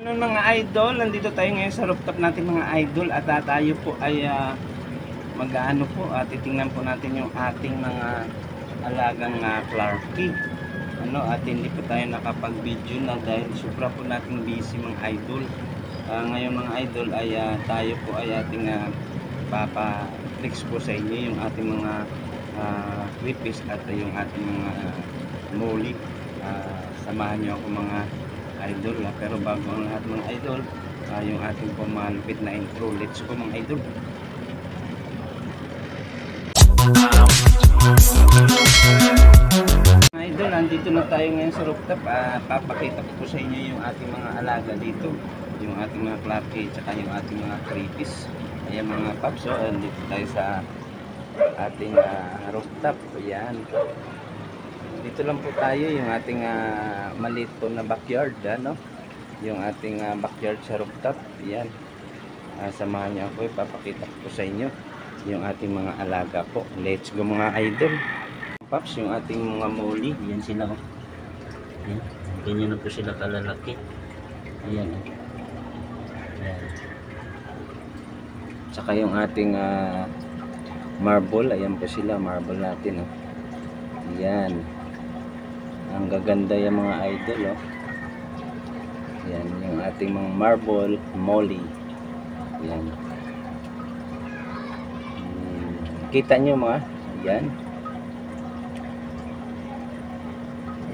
Mga idol, nandito tayo ngayon sa rooftop natin mga idol at tayo po ay mag-ano po at titingnan po natin yung ating mga alagang Clarkie. At hindi po tayo nakapag-video na dahil sobra po nating busy mga idol. Ngayon mga idol ay tayo po ay ating papa-tricks po sa inyo yung ating mga creepies at yung ating mga muli. Samahan nyo ako mga idol, pero bago ang lahat mga idol, yung ating pumalupit na intro. Let's go mga idol. Mga idol, nandito na tayo ngayon sa rooftop. Papakita ko po sa inyo yung ating mga alaga dito, yung ating mga Clarkie tsaka yung ating mga creepies. Ayan mga paps, nandito tayo sa ating rooftop. Ayan, dito lang po tayo, yung ating maliit po na backyard, yung ating backyard sa rooftop. Yan, samahan niyo ako, ipapakita ko sa inyo yung ating mga alaga po. Let's go mga idol. Paps, yung ating mga moli, yan sila, yan, ganyan na po sila kalalaki. Ayan, ayan. Tsaka yung ating marble, ayan po sila, marble natin, yan. Ang gaganda yung mga idol, yan yung ating mga marble molly. Yan, kita nyo mga yan.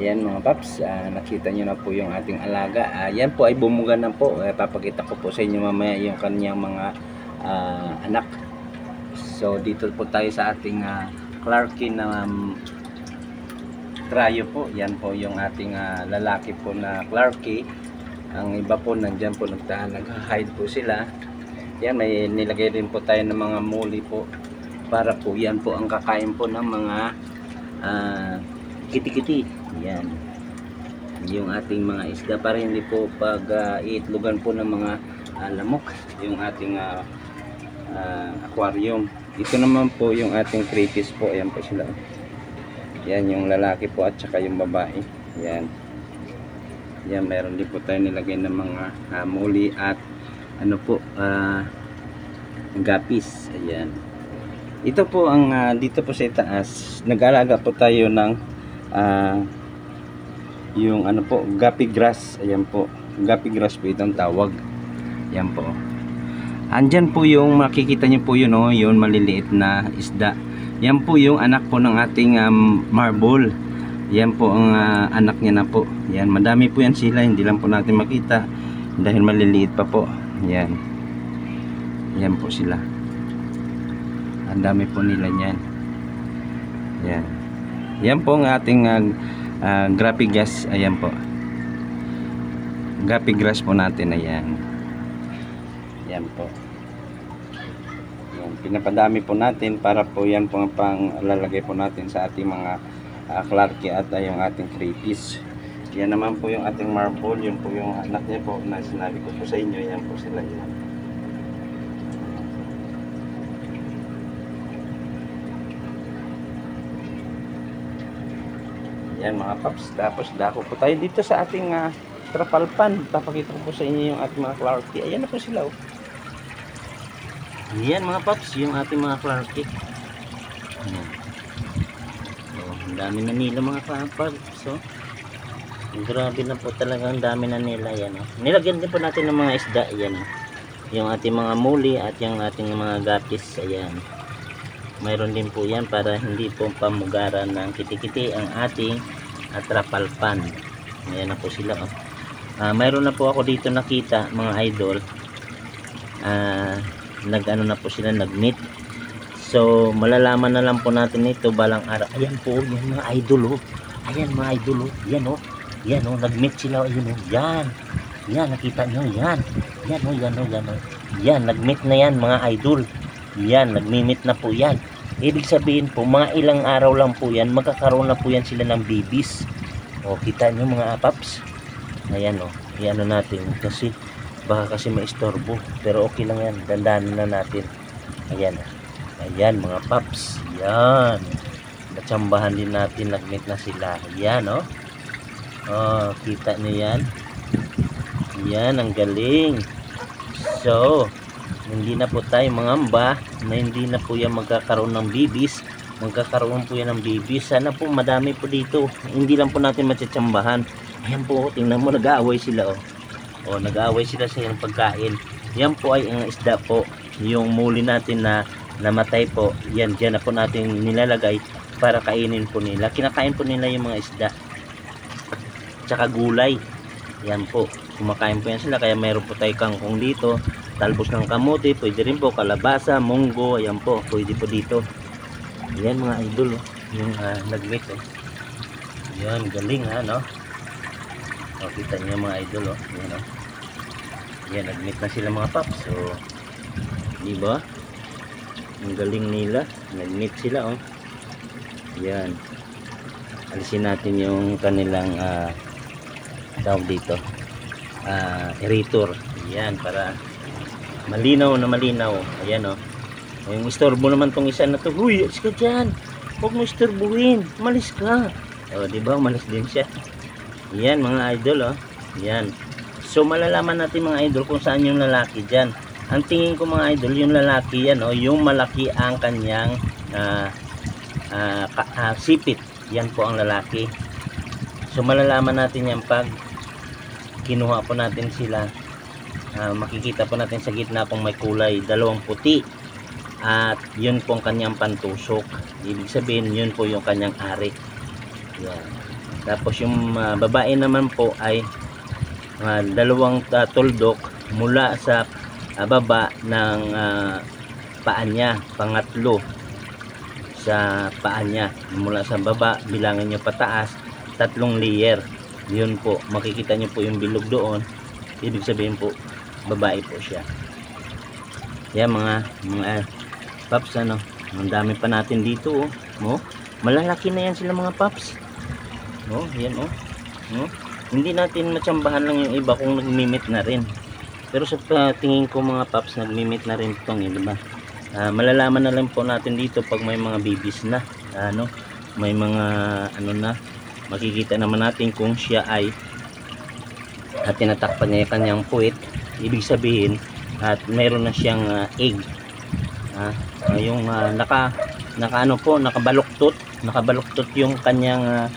Ayan mga paps, nakita nyo na po yung ating alaga. Yan po ay bumuga na po. Papakita ko po sa inyo mamaya yung kanyang mga anak. So dito po tayo sa ating Clarkie na Trio po. Yan po yung ating lalaki po na Clarkie. Ang iba po nandyan po nag-hide po sila. Yan, may nilagay rin po tayo ng mga muli po para po yan po ang kakain po ng mga kiti-kiti. Yan, yung ating mga isda para hindi po pag iitlogan po ng mga lamok yung ating aquarium. Ito naman po yung ating creepies po. Ayan po sila. Yan yung lalaki po at saka yung babae. Yan. Yan, meron din po tayo nilagay ng mga muli at gapis. Ayan. Ito po ang dito po sa itaas. Nag-alaga po tayo ng yung guppy grass. Ayan po. Guppy grass po itong tawag. Ayan po. Andyan po yung makikita nyo po yun, yun maliliit na isda. Yan po yung anak po ng ating marble. Yan po ang anak niya na po. Yan, madami po yan sila, hindi lang po natin makita dahil maliliit pa po. Yan. Yan po sila. Ang dami po nila yan. Yan. Yan po ang ating guppy grass. Ayan po. Guppy grass po natin. Ayan. Yan po. Yan, pinapadami po natin para po yan po ang panglalagay po natin sa ating mga Clarkie at yung ating creepies. Yan naman po yung ating marble, yun po yung anak niya po na sinabi ko po sa inyo. Yan po sila yan. Yan mga paps, tapos dako po tayo dito sa ating trapalpan. Papakita ko po sa inyo yung ating mga Clarkie. Ayan na po sila. Yan mga paps, yung ating mga Clarkie. Ayan. Ang dami na nila mga paps. So, grabe na po talaga, ang dami na nila. Yan, nilagyan din po natin ng mga isda. Yan, yung ating mga muli at yung ating mga gapis. Ayan, mayroon din po yan para hindi po pamugaran ng kiti-kiti ang ating trapalpan. Ayan na po sila. Mayroon na po ako dito nakita mga idol. Na po sila, nag-meet. So malalaman na lang po natin ito balang araw. Ayan po yung mga idol. Ayan mga idol. Yan yan nag-meet sila. Ayun yan. Yan, nakita nyo yan. Yan yan, nag-meet na yan mga idol. Yan, nag-meet na po yan. Ibig sabihin po mga ilang araw lang po yan, magkakaroon na po yan sila ng babies. Kita nyo mga paps. Ayan yan natin kasi baka kasi maistorbo, pero okay lang yan, dandanan na natin. Ayan mga paps. Yan, natsambahan din natin, nag-meet na sila. Yan kita nyo yan. Yan, ang galing. So, hindi na po tayo mangamba na hindi na po yan magkakaroon ng bibis. Magkakaroon po yan ng bibis. Sana po madami po dito. Hindi lang po natin matsatsambahan. Ayan po, tingnan mo, nag-aaway sila oh. O, nag-aaway sila sa yung pagkain. Yan po ay ang isda po. Yung muli natin na namatay po. Yan, dyan na po natin nilalagay para kainin po nila. Kinakain po nila yung mga isda. Tsaka gulay. Yan po. Kumakain po yan sila. Kaya mayroon po tayo kangkong dito. Talbos ng kamote, pwede rin po kalabasa, munggo, ayan po, pwede po dito. Ayan mga idol, oh. Yung nag-meet oh. Ayan, galing ha, no? O, kita niyo mga idol, oh. Ayan, oh. Ayan, nag-meet na sila mga paps. So, di ba? Ang galing nila, nag-meet sila, oh. Ayan. Alisin natin yung kanilang tawag dito. Aerator. Ayan, para malinaw na malinaw. Ayan o. Yung istorbo naman tong isa na to. Huy, alis ka dyan. Huwag mo istorbuhin. Malis ka. O, diba? Malis din siya. Ayan mga idol o. Ayan. So, malalaman natin mga idol kung saan yung lalaki dyan. Ang tingin ko mga idol, yung lalaki yan o. Yung malaki ang kanyang sipit. Yan po ang lalaki. So, malalaman natin yan pag kinuha po natin sila. Makikita po natin sa gitna kung may kulay dalawang puti at yun po ang kanyang pantusok. Ibig sabihin yun po yung kanyang ari. Yan. Tapos yung babae naman po ay dalawang tuldok mula sa baba ng paa niya, pangatlo sa paa niya mula sa baba, bilangin nyo pataas, 3 layer. Yun po, makikita nyo po yung bilog doon. Ibig sabihin po babae po siya. Yan mga paps, ano, ang dami pa natin dito oh. No? Malalaki na yan sila mga paps. No, yan oh. No? Hindi natin matsambahan lang yung iba kung nagmimit na rin. Pero sa tingin ko mga paps, nagmimit na rin itong, di ba? Malalaman na lang po natin dito pag may mga babies na, ano, may mga ano na, makikita naman natin kung siya ay tinatakpan niya yung kanyang puwit. Ibig sabihin at mayroon na siyang egg. Yung ano po, nakabaluktot yung kanyang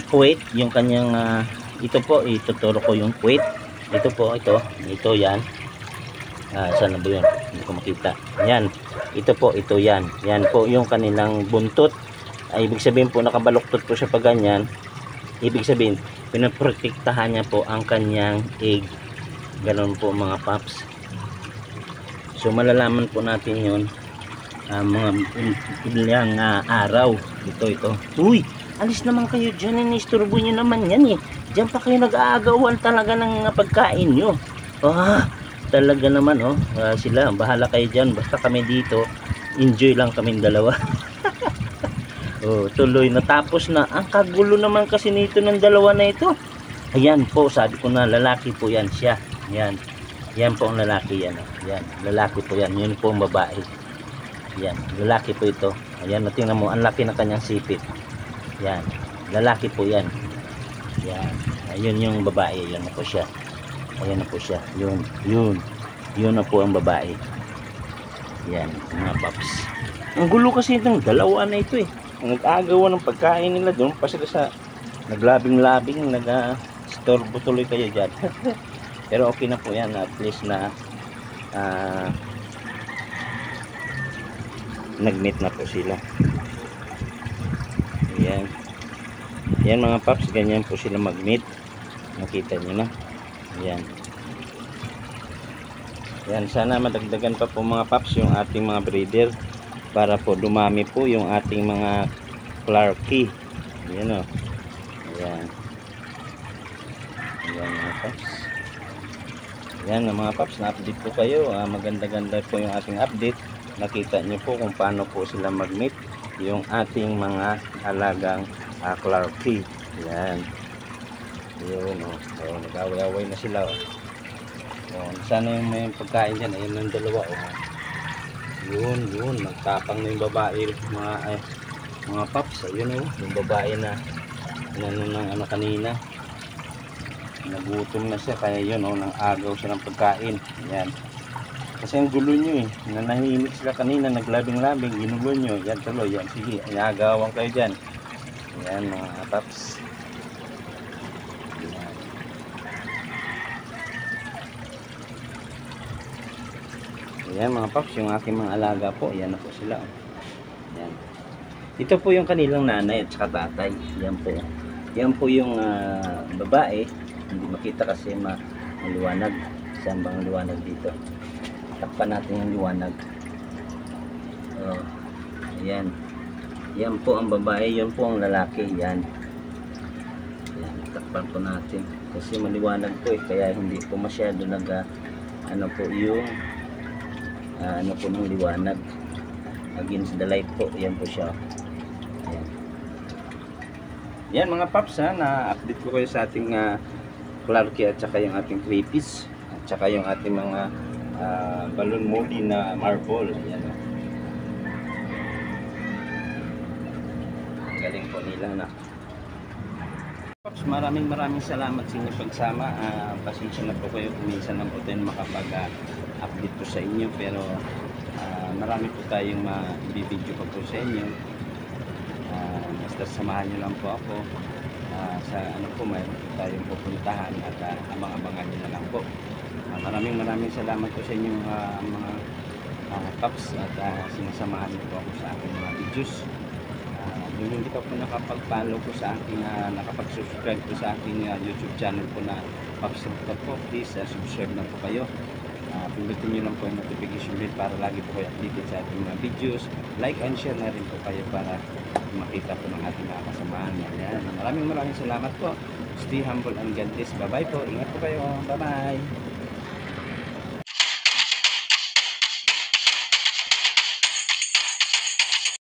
puwit, yung kanyang ito po, ituturo ko yung puwit. Ito po, ito yan. Saan na ba yun? Hindi ko makita. Yan. Ito po, ito yan. Yan po yung kanilang buntot. Ibig sabihin po nakabaluktot po siya pag ganyan. Ibig sabihin pinoprotektahan niya po ang kanyang egg. Ganon po mga paps. So malalaman po natin yun mga ilang araw. Ito. Uy, alis naman kayo dyan. Inisturbo nyo naman yan eh. Diyan pa kayo nag-aagawan talaga ng pagkain nyo. Talaga naman oh. Sila, bahala kayo dyan. Basta kami dito, enjoy lang kaming dalawa. Tuloy natapos na. Ang kagulo naman kasi nito ng dalawa na ito. Ayan po, sabi ko na lalaki po yan siya. Yan. Yan po ang lalaki yan. Yan, lalaki po yan. Yun po ang babae. Yan, lalaki po ito. Ayan, tingnan mo, ang laki na kanyang sipit. Yan, lalaki po yan. Yan, ayun yung babae. Yan na po siya. Ayan na po siya. Yun na po ang babae. Yan, mga paps. Ang gulo kasi itong dalawa na ito eh. Nag-aagawan ng pagkain nila doon pa sila sa naglabing-labing, nag-storbo tuloy kayo dyan. Pero okay na po yan, at least na nag-meet na po sila. Ayan. Ayan mga paps, ganyan po sila mag-meet. Nakita nyo na. Ayan. Ayan, sana madagdagan pa po mga paps yung ating mga breeder para po dumami po yung ating mga Clarkie. Ayan o. Ayan. Ayan mga paps. Yan mga paps, na-update po kayo. Maganda-ganda po yung ating update. Nakita nyo po kung paano po sila mag-meet yung ating mga alagang Clarkie. Yan. Yun o. Nag-away-away na sila o. Sana yung may pagkain dyan. Ayun yung dalawa o. Yun. Nagtapang na yung babae mga paps. Ayun o. Yung babae na ano kanina. Nagutom na siya, kaya yun, oh, nang agaw siya ng pagkain. Yan. Kasi ang gulo nyo eh. Nanahimik sila kanina, naglabing-labing, ginulo nyo. Yan tuloy, yan. Sige, inagawan kayo dyan. Yan mga paps. Yan mga paps, yung aking mga alaga po. Yan na po sila. Yan. Ito po yung kanilang nanay at saka tatay. Yan po. Yan po yung babae. Hindi makita kasi maliwanag. Saan bang liwanag dito? Takpan natin yung liwanag. Oh, ayan. Yan po ang babae, yun po ang lalaki. Yan. Yan, takpan po natin. Kasi maliwanag po eh, kaya hindi po masyado ano po yung ano po ng liwanag. Against the light po, yan po siya. Ayan. Yan mga paps, na-update ko kayo sa ating Clarkie at saka yung ating Crayfish at saka yung ating mga balloon molly na marble. Ayan, oh. Galing po nila na. Paps, maraming salamat sa inyong pagsama. Pasensya na po kayo kung minsan lang po tayo makapag-update po sa inyo, pero marami po tayong ma-video pa po sa inyo. Basta samahan nyo lang po ako sa ano po, mayroon po tayong pupuntahan at abang-abangan nyo na lang po. Maraming salamat po sa inyong mga paps at sinasamahan nyo po ako sa aking mga videos. Kung hindi ka po nakapag-follow po sa aking nakapag-subscribe po sa aking YouTube channel po na Paps Rooftop po, please subscribe na po kayo. Pindutin nyo lang po yung notification bell para lagi po kayo updated sa ating mga videos. Like and share na rin po kayo para makita po ng ating mga kasamahan. Yan. Maraming salamat po. Stay humble and God bless. Bye bye po. Ingat po kayo. Bye bye.